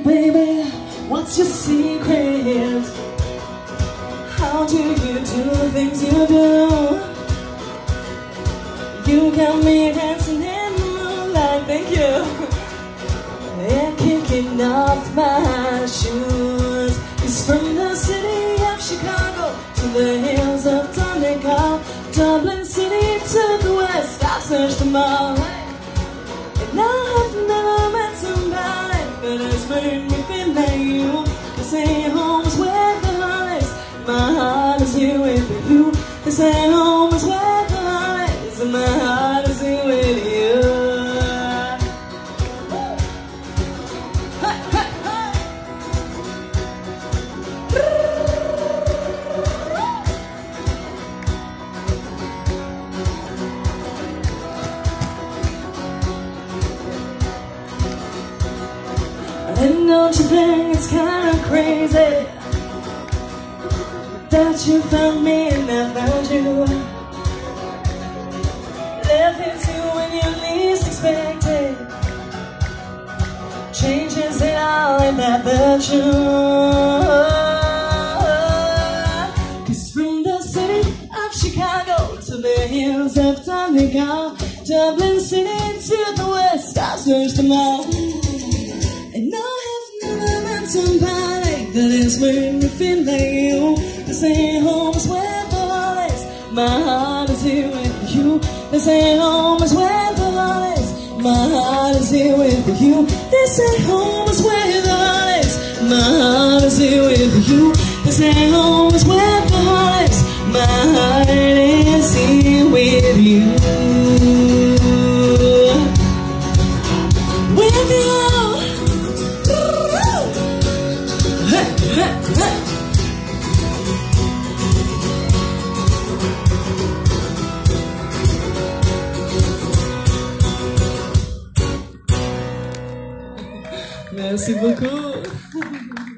baby, what's your secret? How do you do the things you do? You got me dancing in the moonlight, thank you. And kicking off my shoes. It's from the city of Chicago to the hills of Donegal, Dublin City to the west, I've searched them all. And I've never met somebody that has made me feel like you. They say home is where the heart is, my heart is here with you. They say home is where the heart is, and my heart is here with you. Hey, hey, hey. And don't you think it's kind of crazy that you found me and I found you? Love hits you when you least expect it, changes it all in that virtue. 'Cause from the city of Chicago to the hills of Donegal, Dublin City to the west, I've searched them all. And I have never met somebody that has made me feel like you. They say home is where the heart is, my heart is here with you. They say home is where the heart is, my heart is here with you. They say home is where the heart is, my heart is here with you. They say home is where the heart is, my heart is here with you. With you. Hey, hey, hey. Merci beaucoup.